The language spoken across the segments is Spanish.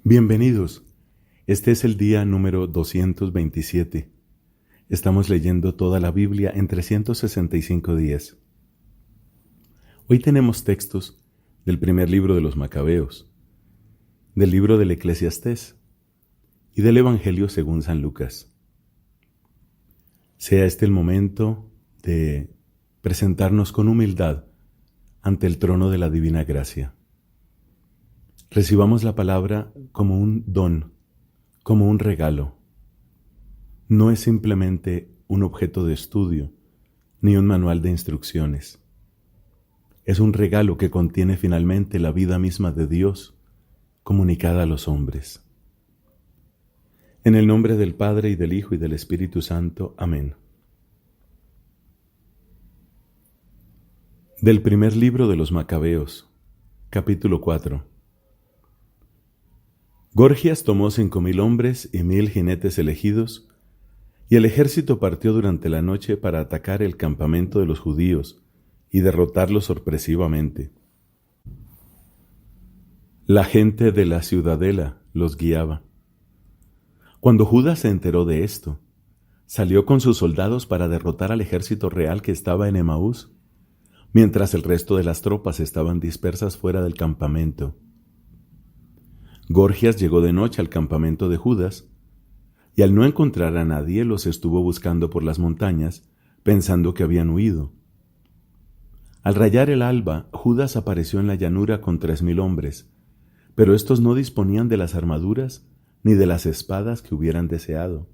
Bienvenidos. Este es el día número 227. Estamos leyendo toda la Biblia en 365 días. Hoy tenemos textos del primer libro de los Macabeos, del libro del Eclesiastés y del Evangelio según San Lucas. Sea este el momento de presentarnos con humildad ante el trono de la divina gracia. Recibamos la palabra como un don, como un regalo. No es simplemente un objeto de estudio, ni un manual de instrucciones. Es un regalo que contiene finalmente la vida misma de Dios, comunicada a los hombres. En el nombre del Padre, y del Hijo, y del Espíritu Santo. Amén. Del primer libro de los Macabeos, capítulo 4. Gorgias tomó 5,000 hombres y 1,000 jinetes elegidos, y el ejército partió durante la noche para atacar el campamento de los judíos y derrotarlos sorpresivamente. La gente de la ciudadela los guiaba. Cuando Judas se enteró de esto, salió con sus soldados para derrotar al ejército real que estaba en Emaús, mientras el resto de las tropas estaban dispersas fuera del campamento. Gorgias llegó de noche al campamento de Judas, y al no encontrar a nadie los estuvo buscando por las montañas, pensando que habían huido. Al rayar el alba, Judas apareció en la llanura con 3,000 hombres, pero estos no disponían de las armaduras ni de las espadas que hubieran deseado.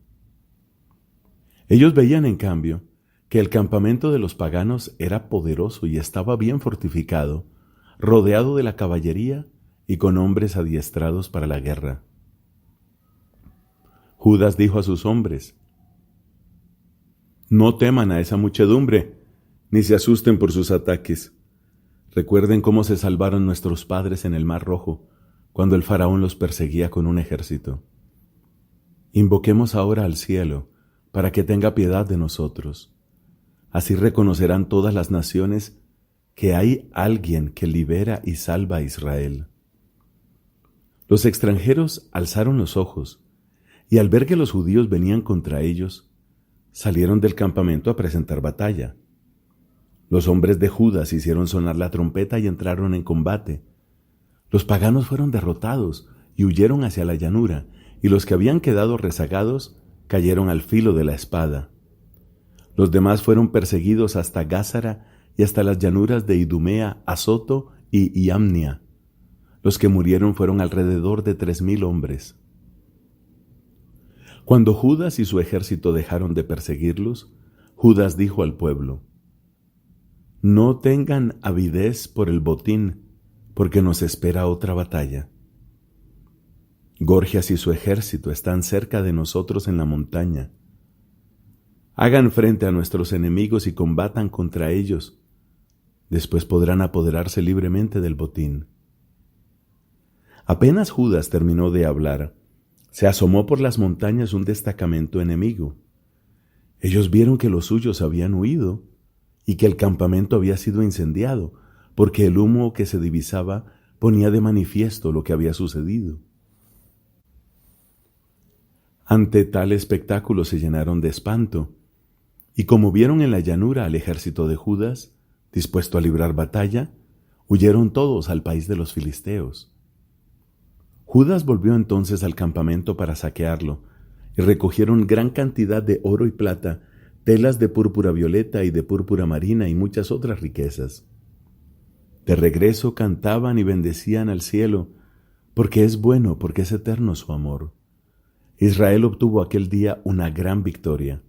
Ellos veían, en cambio, que el campamento de los paganos era poderoso y estaba bien fortificado, rodeado de la caballería y con hombres adiestrados para la guerra. Judas dijo a sus hombres: «No teman a esa muchedumbre, ni se asusten por sus ataques. Recuerden cómo se salvaron nuestros padres en el Mar Rojo, cuando el faraón los perseguía con un ejército. Invoquemos ahora al cielo, para que tenga piedad de nosotros. Así reconocerán todas las naciones que hay alguien que libera y salva a Israel». Los extranjeros alzaron los ojos, y al ver que los judíos venían contra ellos, salieron del campamento a presentar batalla. Los hombres de Judas hicieron sonar la trompeta y entraron en combate. Los paganos fueron derrotados y huyeron hacia la llanura, y los que habían quedado rezagados cayeron al filo de la espada. Los demás fueron perseguidos hasta Gázara y hasta las llanuras de Idumea, Azoto y Iamnia. Los que murieron fueron alrededor de 3,000 hombres. Cuando Judas y su ejército dejaron de perseguirlos, Judas dijo al pueblo: «No tengan avidez por el botín, porque nos espera otra batalla. Gorgias y su ejército están cerca de nosotros en la montaña. Hagan frente a nuestros enemigos y combatan contra ellos. Después podrán apoderarse libremente del botín». Apenas Judas terminó de hablar, se asomó por las montañas un destacamento enemigo. Ellos vieron que los suyos habían huido y que el campamento había sido incendiado, porque el humo que se divisaba ponía de manifiesto lo que había sucedido. Ante tal espectáculo se llenaron de espanto, y como vieron en la llanura al ejército de Judas, dispuesto a librar batalla, huyeron todos al país de los filisteos. Judas volvió entonces al campamento para saquearlo, y recogieron gran cantidad de oro y plata, telas de púrpura violeta y de púrpura marina y muchas otras riquezas. De regreso cantaban y bendecían al cielo, porque es bueno, porque es eterno su amor. Israel obtuvo aquel día una gran victoria.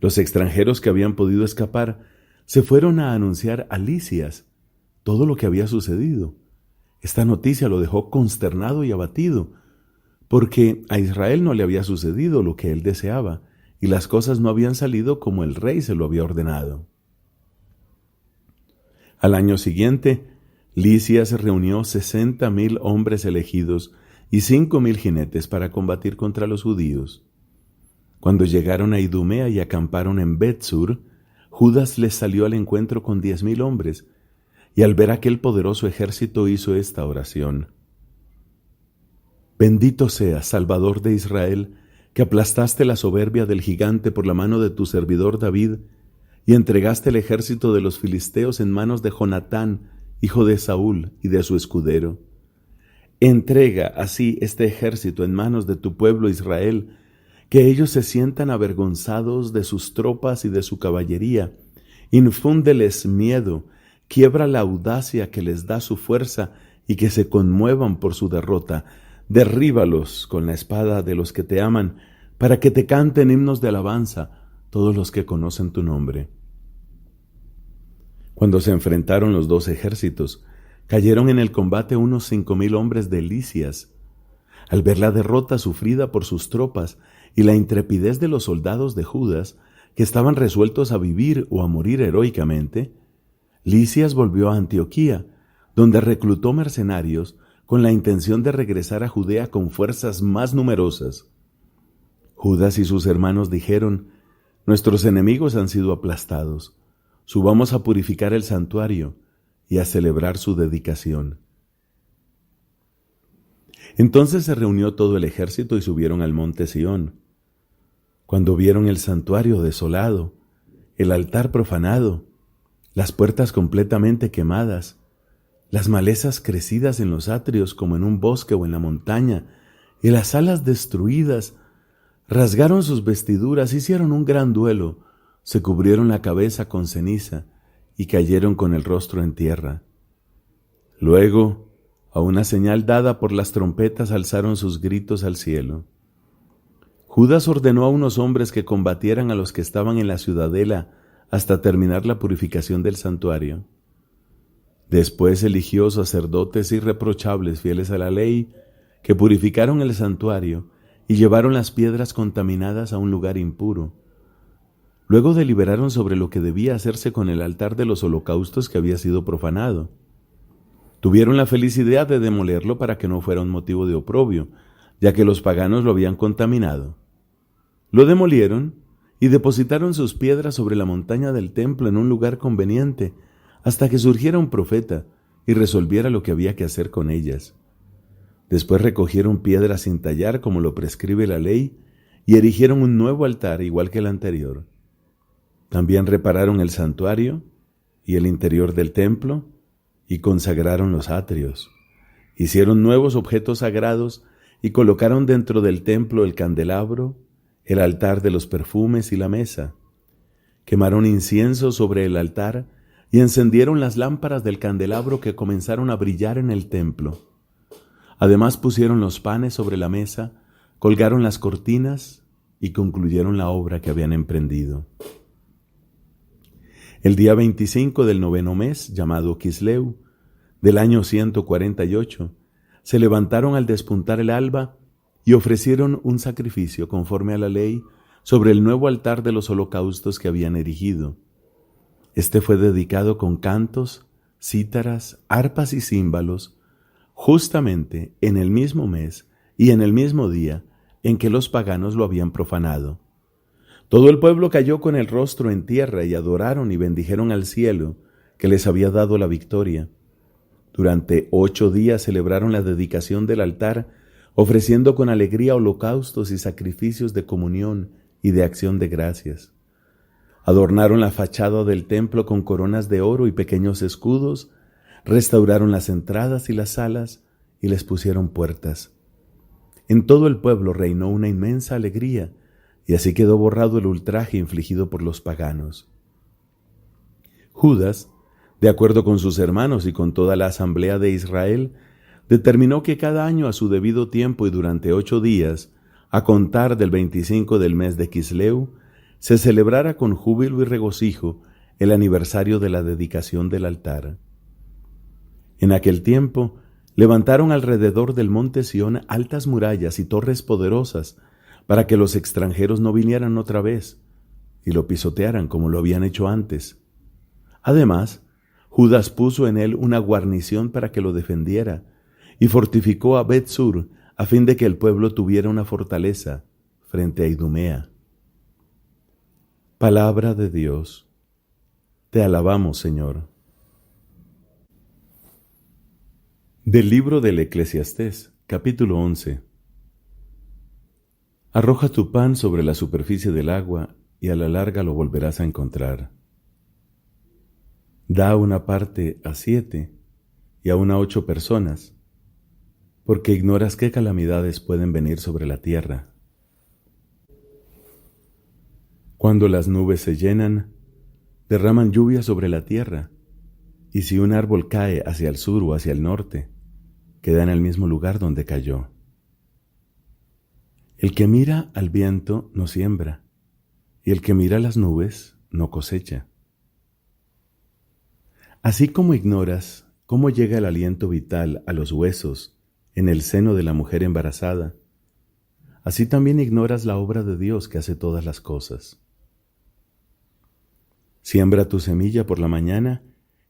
Los extranjeros que habían podido escapar se fueron a anunciar a Lisias todo lo que había sucedido. Esta noticia lo dejó consternado y abatido, porque a Israel no le había sucedido lo que él deseaba, y las cosas no habían salido como el rey se lo había ordenado. Al año siguiente, Lisias reunió 60,000 hombres elegidos y 5,000 jinetes para combatir contra los judíos. Cuando llegaron a Idumea y acamparon en Bet-sur, Judas les salió al encuentro con 10,000 hombres, y al ver aquel poderoso ejército hizo esta oración: Bendito seas, Salvador de Israel, que aplastaste la soberbia del gigante por la mano de tu servidor David, y entregaste el ejército de los filisteos en manos de Jonatán, hijo de Saúl, y de su escudero. Entrega así este ejército en manos de tu pueblo Israel, que ellos se sientan avergonzados de sus tropas y de su caballería. Infúndeles miedo, quiebra la audacia que les da su fuerza y que se conmuevan por su derrota. Derríbalos con la espada de los que te aman, para que te canten himnos de alabanza todos los que conocen tu nombre. Cuando se enfrentaron los dos ejércitos, cayeron en el combate unos 5,000 hombres de Lisias. Al ver la derrota sufrida por sus tropas y la intrepidez de los soldados de Judas, que estaban resueltos a vivir o a morir heroicamente, Lisias volvió a Antioquía, donde reclutó mercenarios con la intención de regresar a Judea con fuerzas más numerosas. Judas y sus hermanos dijeron: «Nuestros enemigos han sido aplastados. Subamos a purificar el santuario y a celebrar su dedicación». Entonces se reunió todo el ejército y subieron al monte Sión. Cuando vieron el santuario desolado, el altar profanado, las puertas completamente quemadas, las malezas crecidas en los atrios como en un bosque o en la montaña, y las salas destruidas, rasgaron sus vestiduras, hicieron un gran duelo, se cubrieron la cabeza con ceniza y cayeron con el rostro en tierra. Luego, a una señal dada por las trompetas, alzaron sus gritos al cielo. Judas ordenó a unos hombres que combatieran a los que estaban en la ciudadela hasta terminar la purificación del santuario. Después eligió sacerdotes irreprochables fieles a la ley, que purificaron el santuario y llevaron las piedras contaminadas a un lugar impuro. Luego deliberaron sobre lo que debía hacerse con el altar de los holocaustos que había sido profanado. Tuvieron la feliz idea de demolerlo para que no fuera un motivo de oprobio, ya que los paganos lo habían contaminado. Lo demolieron y depositaron sus piedras sobre la montaña del templo en un lugar conveniente, hasta que surgiera un profeta y resolviera lo que había que hacer con ellas. Después recogieron piedras sin tallar, como lo prescribe la ley, y erigieron un nuevo altar igual que el anterior. También repararon el santuario y el interior del templo y consagraron los atrios. Hicieron nuevos objetos sagrados y colocaron dentro del templo el candelabro, el altar de los perfumes y la mesa. Quemaron incienso sobre el altar y encendieron las lámparas del candelabro, que comenzaron a brillar en el templo. Además pusieron los panes sobre la mesa, colgaron las cortinas y concluyeron la obra que habían emprendido. El día 25 del 9º mes, llamado Quisleu, del año 148, se levantaron al despuntar el alba y ofrecieron un sacrificio conforme a la ley sobre el nuevo altar de los holocaustos que habían erigido. Este fue dedicado con cantos, cítaras, arpas y címbalos, justamente en el mismo mes y en el mismo día en que los paganos lo habían profanado. Todo el pueblo cayó con el rostro en tierra y adoraron y bendijeron al cielo, que les había dado la victoria. Durante 8 días celebraron la dedicación del altar, ofreciendo con alegría holocaustos y sacrificios de comunión y de acción de gracias. Adornaron la fachada del templo con coronas de oro y pequeños escudos, restauraron las entradas y las salas y les pusieron puertas. En todo el pueblo reinó una inmensa alegría, y así quedó borrado el ultraje infligido por los paganos. Judas, de acuerdo con sus hermanos y con toda la asamblea de Israel, determinó que cada año a su debido tiempo y durante 8 días, a contar del 25 del mes de Quisleu, se celebrara con júbilo y regocijo el aniversario de la dedicación del altar. En aquel tiempo levantaron alrededor del monte Sión altas murallas y torres poderosas, para que los extranjeros no vinieran otra vez y lo pisotearan como lo habían hecho antes. Además, Judas puso en él una guarnición para que lo defendiera y fortificó a Bet-Sur a fin de que el pueblo tuviera una fortaleza frente a Idumea. Palabra de Dios. Te alabamos, Señor. Del libro del Eclesiastés, capítulo 11. Arroja tu pan sobre la superficie del agua y a la larga lo volverás a encontrar. Da una parte a 7 y aún a 8 personas, porque ignoras qué calamidades pueden venir sobre la tierra. Cuando las nubes se llenan, derraman lluvia sobre la tierra, y si un árbol cae hacia el sur o hacia el norte, queda en el mismo lugar donde cayó. El que mira al viento no siembra, y el que mira las nubes no cosecha. Así como ignoras cómo llega el aliento vital a los huesos en el seno de la mujer embarazada, así también ignoras la obra de Dios que hace todas las cosas. Siembra tu semilla por la mañana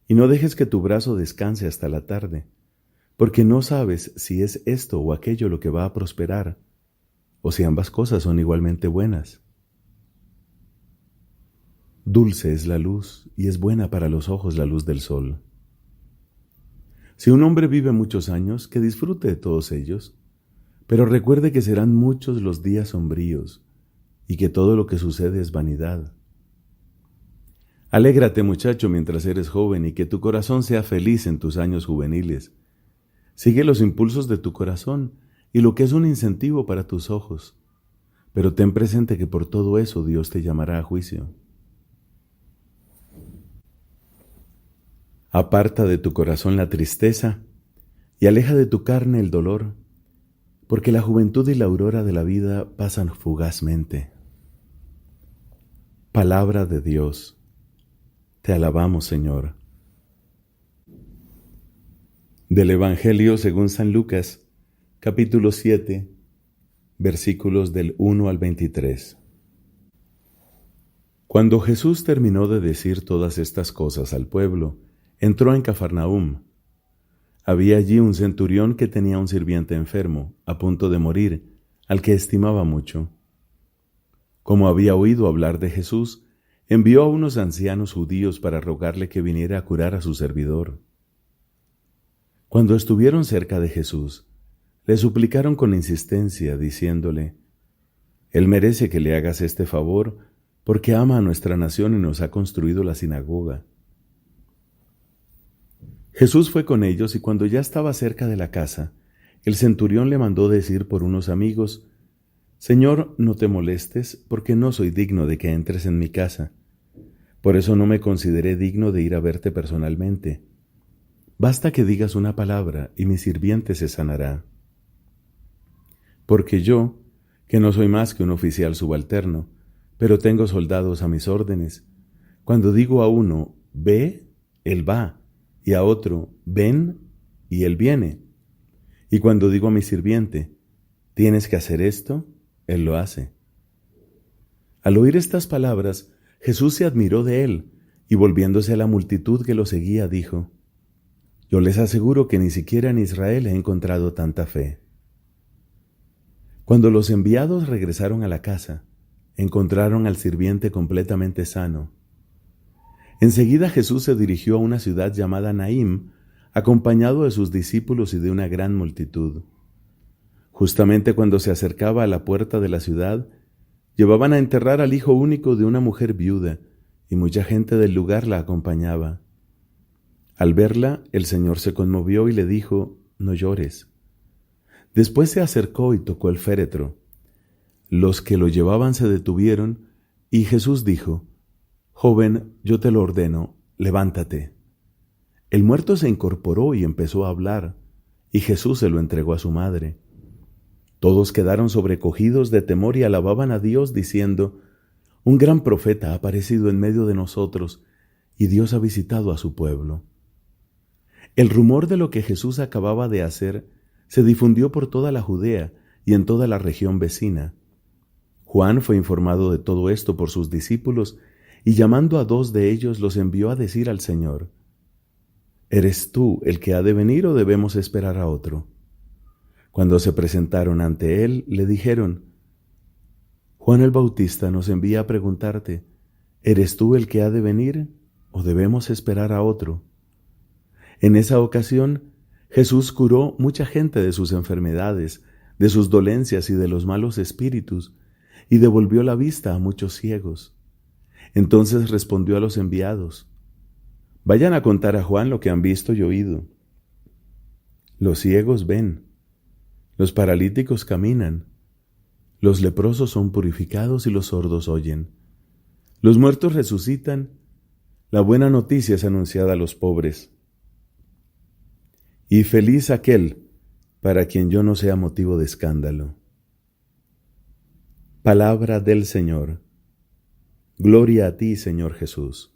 y no dejes que tu brazo descanse hasta la tarde, porque no sabes si es esto o aquello lo que va a prosperar, o si ambas cosas son igualmente buenas. Dulce es la luz y es buena para los ojos la luz del sol. Si un hombre vive muchos años, que disfrute de todos ellos, pero recuerde que serán muchos los días sombríos y que todo lo que sucede es vanidad. Alégrate, muchacho, mientras eres joven y que tu corazón sea feliz en tus años juveniles. Sigue los impulsos de tu corazón y lo que es un incentivo para tus ojos, pero ten presente que por todo eso Dios te llamará a juicio. Aparta de tu corazón la tristeza y aleja de tu carne el dolor, porque la juventud y la aurora de la vida pasan fugazmente. Palabra de Dios. Te alabamos, Señor. Del Evangelio según San Lucas, capítulo 7, versículos del 1 al 23. Cuando Jesús terminó de decir todas estas cosas al pueblo, entró en Cafarnaúm. Había allí un centurión que tenía un sirviente enfermo, a punto de morir, al que estimaba mucho. Como había oído hablar de Jesús, envió a unos ancianos judíos para rogarle que viniera a curar a su servidor. Cuando estuvieron cerca de Jesús, le suplicaron con insistencia, diciéndole: Él merece que le hagas este favor, porque ama a nuestra nación y nos ha construido la sinagoga. Jesús fue con ellos y cuando ya estaba cerca de la casa, el centurión le mandó decir por unos amigos: Señor, no te molestes, porque no soy digno de que entres en mi casa. Por eso no me consideré digno de ir a verte personalmente. Basta que digas una palabra y mi sirviente se sanará. Porque yo, que no soy más que un oficial subalterno, pero tengo soldados a mis órdenes, cuando digo a uno, ve, él va, y a otro, ven, y él viene. Y cuando digo a mi sirviente, tienes que hacer esto, él lo hace. Al oír estas palabras, Jesús se admiró de él, y volviéndose a la multitud que lo seguía, dijo: Yo les aseguro que ni siquiera en Israel he encontrado tanta fe. Cuando los enviados regresaron a la casa, encontraron al sirviente completamente sano. Enseguida Jesús se dirigió a una ciudad llamada Naín, acompañado de sus discípulos y de una gran multitud. Justamente cuando se acercaba a la puerta de la ciudad, llevaban a enterrar al hijo único de una mujer viuda, y mucha gente del lugar la acompañaba. Al verla, el Señor se conmovió y le dijo: No llores. Después se acercó y tocó el féretro. Los que lo llevaban se detuvieron, y Jesús dijo: Joven, yo te lo ordeno, levántate. El muerto se incorporó y empezó a hablar, y Jesús se lo entregó a su madre. Todos quedaron sobrecogidos de temor y alababan a Dios, diciendo: Un gran profeta ha aparecido en medio de nosotros, y Dios ha visitado a su pueblo. El rumor de lo que Jesús acababa de hacer se difundió por toda la Judea y en toda la región vecina. Juan fue informado de todo esto por sus discípulos, y llamando a 2 de ellos los envió a decir al Señor: ¿Eres tú el que ha de venir o debemos esperar a otro? Cuando se presentaron ante él, le dijeron: Juan el Bautista nos envía a preguntarte: ¿eres tú el que ha de venir o debemos esperar a otro? En esa ocasión, Jesús curó mucha gente de sus enfermedades, de sus dolencias y de los malos espíritus, y devolvió la vista a muchos ciegos. Entonces respondió a los enviados: Vayan a contar a Juan lo que han visto y oído. Los ciegos ven, los paralíticos caminan, los leprosos son purificados y los sordos oyen. Los muertos resucitan, la buena noticia es anunciada a los pobres. Y feliz aquel para quien yo no sea motivo de escándalo. Palabra del Señor. Gloria a ti, Señor Jesús.